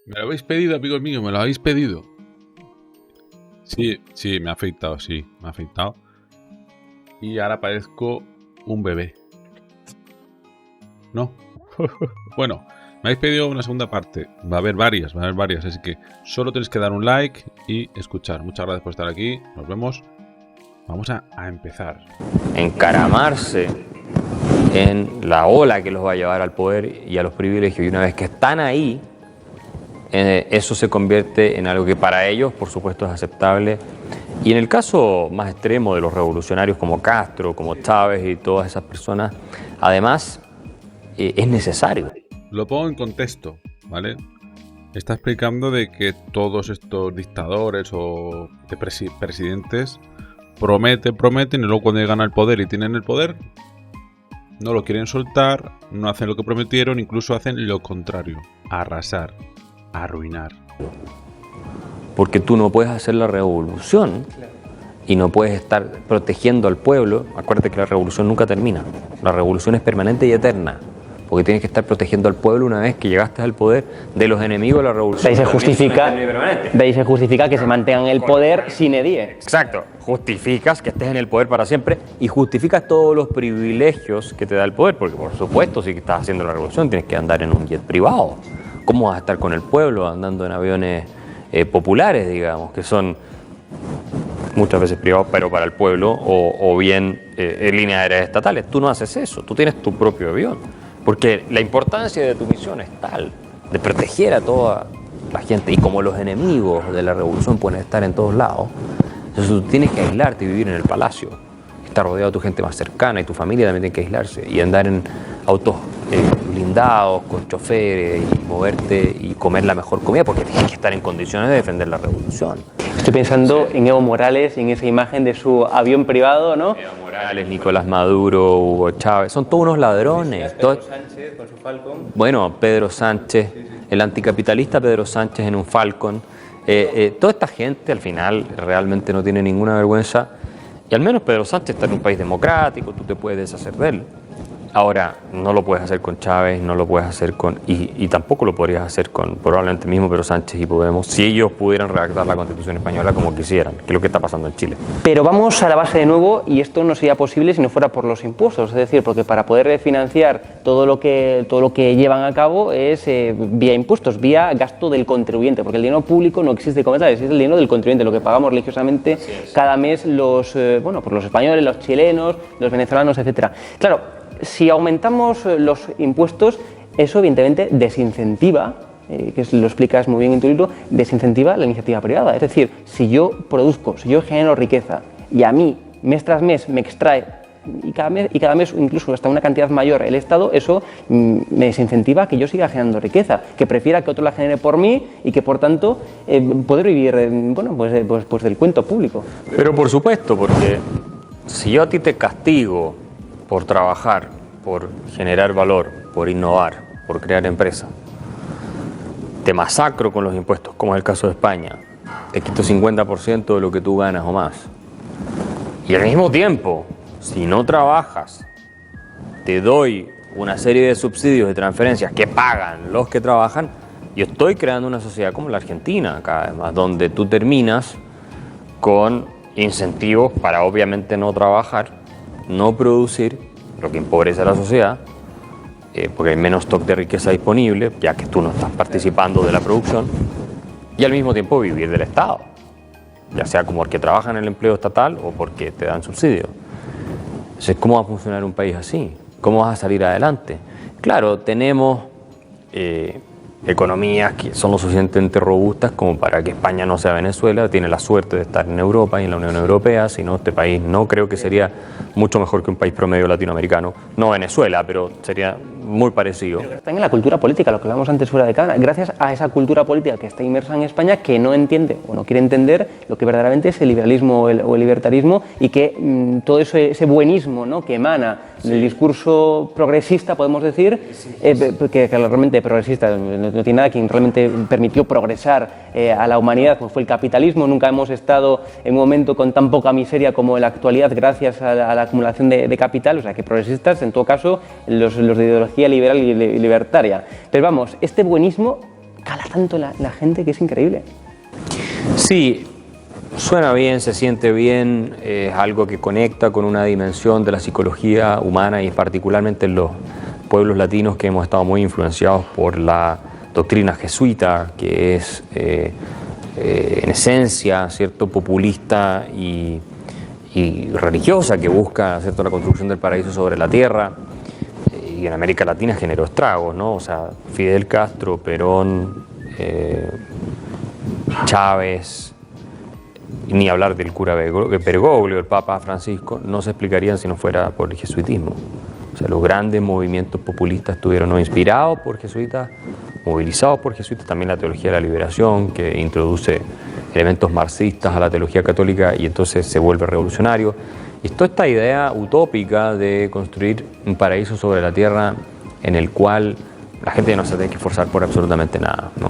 Me lo habéis pedido, amigos míos, me lo habéis pedido. Sí, sí, me ha afeitado, sí, me ha afeitado. Y ahora parezco un bebé. ¿No? Bueno, me habéis pedido una segunda parte. Va a haber varias, así que solo tenéis que dar un like y escuchar. Muchas gracias por estar aquí, nos vemos. Vamos a empezar. Encaramarse en la ola que los va a llevar al poder y a los privilegios. Y una vez que están ahí, eso se convierte en algo que para ellos, por supuesto, es aceptable. Y en el caso más extremo de los revolucionarios como Castro, como Chávez y todas esas personas, además, es necesario. Lo pongo en contexto, ¿vale? Está explicando de que todos estos dictadores o de presidentes prometen y luego cuando llegan al poder y tienen el poder, no lo quieren soltar, no hacen lo que prometieron, incluso hacen lo contrario, arrasar, arruinar. Porque tú no puedes hacer la revolución y no puedes estar protegiendo al pueblo. Acuérdate que la revolución nunca termina. La revolución es permanente y eterna. Porque tienes que estar protegiendo al pueblo una vez que llegaste al poder de los enemigos de la revolución. De ahí se justifica que se mantengan en el poder sine die. Exacto. Justificas que estés en el poder para siempre y justificas todos los privilegios que te da el poder. Porque por supuesto, si estás haciendo la revolución, tienes que andar en un jet privado. ¿Cómo vas a estar con el pueblo andando en aviones populares, digamos, que son muchas veces privados, pero para el pueblo, o bien en líneas aéreas estatales? Tú no haces eso, tú tienes tu propio avión. Porque la importancia de tu misión es tal, de proteger a toda la gente. Y como los enemigos de la revolución pueden estar en todos lados, entonces tú tienes que aislarte y vivir en el palacio. Estar rodeado de tu gente más cercana y tu familia también tiene que aislarse. Y andar en autos blindados, con choferes, y moverte y comer la mejor comida, porque tienes que estar en condiciones de defender la revolución. Estoy pensando en Evo Morales y en esa imagen de su avión privado, ¿no? Evo Morales, Nicolás Maduro, Hugo Chávez, son todos unos ladrones. Pedro Sánchez con su Falcon. Bueno, Pedro Sánchez, el anticapitalista Pedro Sánchez en un Falcon. Toda esta gente al final realmente no tiene ninguna vergüenza. Y al menos Pedro Sánchez está en un país democrático, tú te puedes deshacer de él. Ahora, no lo puedes hacer con Chávez, no lo puedes hacer con... Y tampoco lo podrías hacer con probablemente mismo Pedro Sánchez y Podemos, si ellos pudieran redactar la Constitución española como quisieran, que es lo que está pasando en Chile. Pero vamos a la base de nuevo, y esto no sería posible si no fuera por los impuestos, es decir, porque para poder financiar todo lo que llevan a cabo es vía impuestos, vía gasto del contribuyente, porque el dinero público no existe como tal, existe el dinero del contribuyente, lo que pagamos religiosamente cada mes los españoles, los chilenos, los venezolanos, etcétera. Claro, si aumentamos los impuestos, eso evidentemente desincentiva, que lo explicas muy bien en tu libro, desincentiva la iniciativa privada. Es decir, si yo produzco, si yo genero riqueza y a mí mes tras mes me extrae y cada mes incluso hasta una cantidad mayor el Estado, eso me desincentiva que yo siga generando riqueza, que prefiera que otro la genere por mí y que por tanto poder vivir pues del cuento público. Pero por supuesto, porque si yo a ti te castigo por trabajar, por generar valor, por innovar, por crear empresas, te masacro con los impuestos, como es el caso de España, te quito 50% de lo que tú ganas o más. Y al mismo tiempo, si no trabajas, te doy una serie de subsidios y transferencias que pagan los que trabajan, yo estoy creando una sociedad como la Argentina, cada vez más, donde tú terminas con incentivos para obviamente no trabajar, no producir, lo que empobrece a la sociedad, porque hay menos stock de riqueza disponible, ya que tú no estás participando de la producción, y al mismo tiempo vivir del Estado, ya sea como porque trabajan en el empleo estatal o porque te dan subsidios. Entonces, ¿cómo va a funcionar un país así? ¿Cómo vas a salir adelante? Claro, tenemos economías que son lo suficientemente robustas como para que España no sea Venezuela, tiene la suerte de estar en Europa y en la Unión Europea, si no, este país no creo que sería mucho mejor que un país promedio latinoamericano, no Venezuela, pero sería muy parecido. Pero están en la cultura política, lo que hablamos antes fuera de cámara, gracias a esa cultura política que está inmersa en España, que no entiende o no quiere entender lo que verdaderamente es el liberalismo o el libertarismo, y que todo ese buenismo, ¿no?, que emana del discurso progresista, podemos decir, que realmente progresista no tiene nada, quien realmente permitió progresar a la humanidad como fue el capitalismo. Nunca hemos estado en un momento con tan poca miseria como en la actualidad gracias a la acumulación de capital, o sea que progresistas, en todo caso, los de ideología liberal y libertaria. Pero vamos, este buenismo cala tanto la gente que es increíble. Sí, suena bien, se siente bien, es algo que conecta con una dimensión de la psicología humana y particularmente en los pueblos latinos que hemos estado muy influenciados por la doctrina jesuita, que es en esencia, ¿cierto?, populista y religiosa, que busca, ¿cierto?, la construcción del paraíso sobre la tierra. Y en América Latina generó estragos, ¿no? O sea, Fidel Castro, Perón, Chávez, ni hablar del cura Bergoglio, el Papa Francisco, no se explicarían si no fuera por el jesuitismo. O sea, los grandes movimientos populistas estuvieron inspirados por jesuitas, movilizados por jesuitas, también la teología de la liberación, que introduce elementos marxistas a la teología católica y entonces se vuelve revolucionario. Y toda esta idea utópica de construir un paraíso sobre la tierra en el cual la gente no se tiene que esforzar por absolutamente nada, ¿no?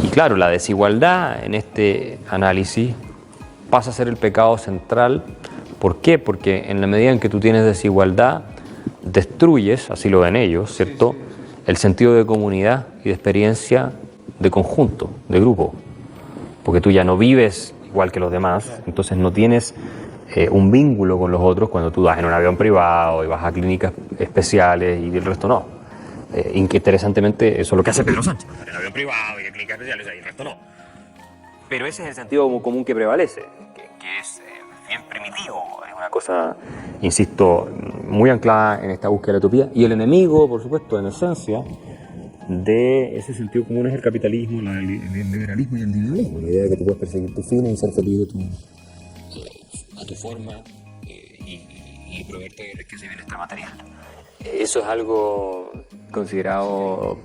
Y claro, la desigualdad en este análisis pasa a ser el pecado central. ¿Por qué? Porque en la medida en que tú tienes desigualdad, destruyes, así lo ven ellos, ¿cierto?, el sentido de comunidad y de experiencia de conjunto, de grupo. Porque tú ya no vives igual que los demás, entonces no tienes un vínculo con los otros cuando tú vas en un avión privado y vas a clínicas especiales y el resto no. Interesantemente, eso es lo que hace Pedro Sánchez. En avión privado y en clínicas especiales y el resto no. Pero ese es el sentido común que prevalece, que es bien primitivo, es una cosa, insisto, muy anclada en esta búsqueda de la utopía. Y el enemigo, por supuesto, en esencia, de ese sentido común es el capitalismo, el liberalismo y el individualismo. La idea de que tú puedes perseguir tus fines y ser feliz a tu forma y proveerte de riqueza y bienestar material. Eso es algo considerado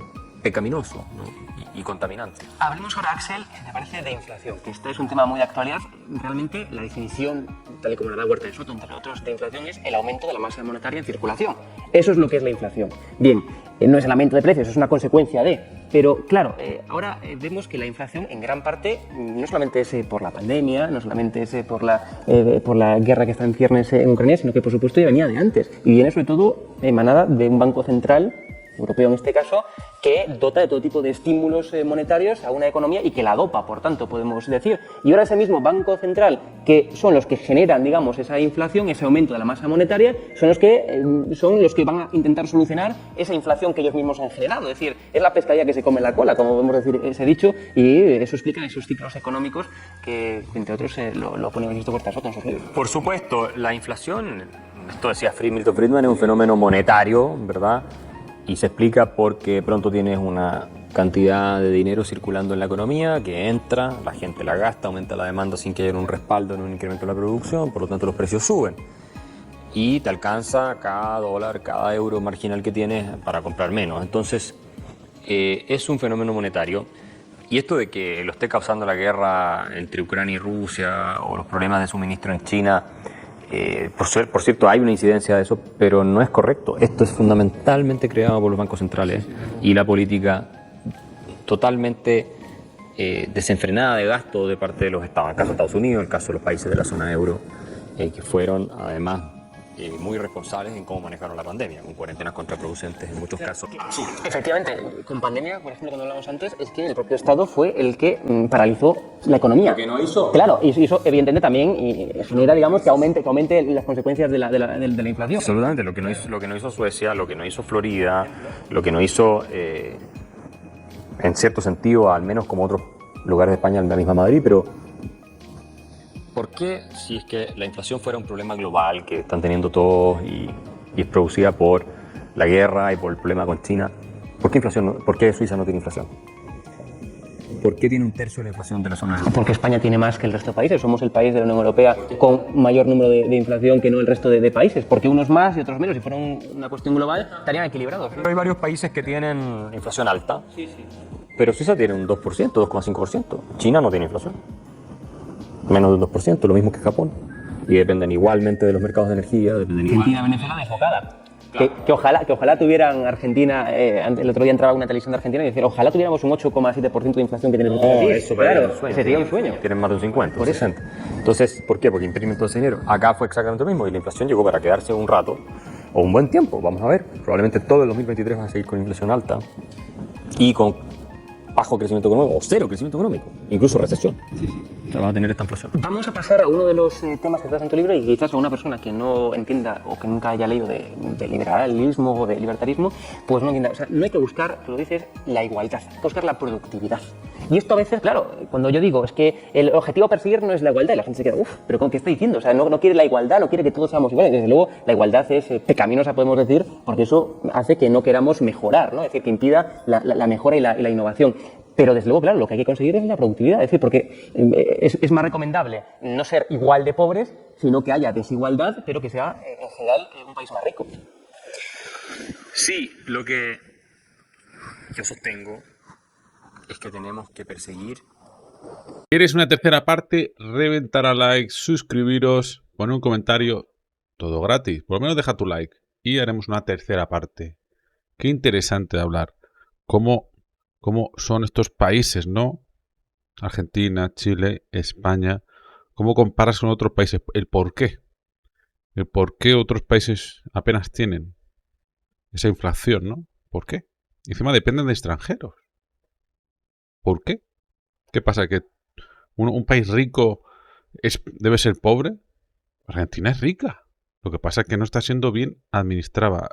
pecaminoso, ¿no?, y contaminante. Hablemos ahora, Axel, me parece, de inflación, que este es un tema muy de actualidad. Realmente la definición, tal y como la da Huerta de Soto, entre otros, de inflación es el aumento de la masa monetaria en circulación. Eso es lo que es la inflación. Bien, no es el aumento de precios, es una consecuencia de... Pero claro, ahora vemos que la inflación en gran parte no solamente es por la pandemia, no solamente es por la guerra que está en ciernes en Ucrania, sino que por supuesto ya venía de antes. Y viene sobre todo emanada de un banco central, europeo en este caso, que dota de todo tipo de estímulos monetarios a una economía y que la dopa, por tanto, podemos decir. Y ahora ese mismo Banco Central, que son los que generan, digamos, esa inflación, ese aumento de la masa monetaria, son los que van a intentar solucionar esa inflación que ellos mismos han generado. Es decir, es la pescadilla que se come la cola, como podemos decir ese dicho, y eso explica esos ciclos económicos que, entre otros, lo pone Benito Huerta Soto en sus libros. Por supuesto, la inflación, esto decía Milton Friedman, es un fenómeno monetario, ¿verdad? Y se explica porque pronto tienes una cantidad de dinero circulando en la economía que entra, la gente la gasta, aumenta la demanda sin que haya un respaldo en un incremento de la producción, por lo tanto los precios suben. Y te alcanza cada dólar, cada euro marginal que tienes para comprar menos. Entonces, es un fenómeno monetario. Y esto de que lo esté causando la guerra entre Ucrania y Rusia o los problemas de suministro en China, por cierto, hay una incidencia de eso, pero no es correcto. Esto es fundamentalmente creado por los bancos centrales y la política totalmente desenfrenada de gasto de parte de los estados. En el caso de Estados Unidos, en el caso de los países de la zona euro, que fueron además muy responsables en cómo manejaron la pandemia, con cuarentenas contraproducentes en muchos casos. Efectivamente, con pandemia, por ejemplo, cuando hablamos antes, es que el propio Estado fue el que paralizó la economía. ¿Lo que no hizo? Claro, y eso evidentemente también genera, digamos, que aumente las consecuencias de la inflación. Absolutamente, lo que no hizo Suecia, lo que no hizo Florida, lo que no hizo, en cierto sentido, al menos como otros lugares de España, la misma Madrid, pero ¿por qué, si es que la inflación fuera un problema global que están teniendo todos y es producida por la guerra y por el problema con China, ¿por qué Suiza no tiene inflación? ¿Por qué tiene un tercio de la inflación de la zona euro? Porque España tiene más que el resto de países. Somos el país de la Unión Europea con mayor número de inflación que no el resto de países. Porque unos más y otros menos. Si fuera una cuestión global, estarían equilibrados. Pero hay varios países que tienen inflación alta, pero Suiza tiene un 2%, 2,5%. China no tiene inflación. Menos del 2%, lo mismo que Japón. Y dependen igualmente de los mercados de energía. Argentina, Venezuela, desbocada. Claro. Que ojalá tuvieran Argentina, el otro día entraba una televisión de Argentina y decía, ojalá tuviéramos un 8,7% de inflación que tenemos. Eso claro, sería un sueño. Tienen más de un 50, por 60. Entonces, ¿por qué? Porque imprimen todo ese dinero. Acá fue exactamente lo mismo y la inflación llegó para quedarse un rato o un buen tiempo, vamos a ver. Probablemente todo el 2023 va a seguir con inflación alta y con bajo crecimiento económico o cero crecimiento económico, incluso recesión. Va a tener esta inflación. Vamos a pasar a uno de los temas que estás en tu libro y quizás a una persona que no entienda o que nunca haya leído de liberalismo o de libertarismo, pues no entienda. O sea, no hay que buscar, lo dices, la igualdad, hay que buscar la productividad. Y esto a veces, claro, cuando yo digo es que el objetivo a perseguir no es la igualdad, y la gente se queda, pero ¿qué está diciendo? O sea, no quiere la igualdad, no quiere que todos seamos iguales. Desde luego, la igualdad es pecaminosa, podemos decir, porque eso hace que no queramos mejorar, ¿no? Es decir, que impida la mejora y la innovación. Pero desde luego, claro, lo que hay que conseguir es la productividad, es decir, porque es más recomendable no ser igual de pobres, sino que haya desigualdad, pero que sea, en general, un país más rico. Sí, lo que yo sostengo es que tenemos que perseguir. ¿Quieres una tercera parte? Reventar a likes, suscribiros, poner un comentario, todo gratis. Por lo menos deja tu like y haremos una tercera parte. Qué interesante hablar. ¿Cómo son estos países, no? Argentina, Chile, España. ¿Cómo comparas con otros países? El por qué. El por qué otros países apenas tienen esa inflación, ¿no? ¿Por qué? Y encima dependen de extranjeros. ¿Por qué? ¿Qué pasa? ¿Que un país rico debe ser pobre? Argentina es rica. Lo que pasa es que no está siendo bien administrada.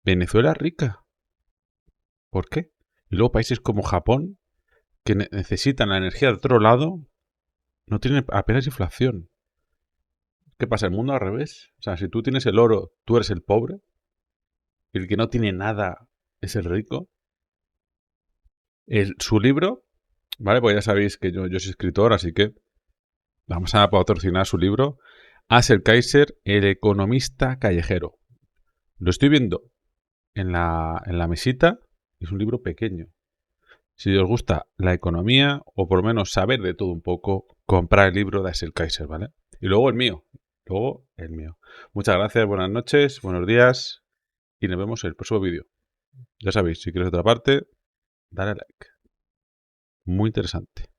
Venezuela es rica. ¿Por qué? Y luego países como Japón, que necesitan la energía de otro lado, no tienen apenas inflación. ¿Qué pasa? ¿El mundo al revés? O sea, si tú tienes el oro, tú eres el pobre. Y el que no tiene nada es el rico. Su libro, ¿vale? Pues ya sabéis que yo soy escritor, así que vamos a patrocinar su libro. Axel Kaiser, el economista callejero. Lo estoy viendo en la mesita. Es un libro pequeño. Si os gusta la economía, o por lo menos saber de todo un poco, comprad el libro de Axel Kaiser, ¿vale? Y luego el mío. Muchas gracias, buenas noches, buenos días y nos vemos en el próximo vídeo. Ya sabéis, si queréis otra parte, dale a like. Muy interesante.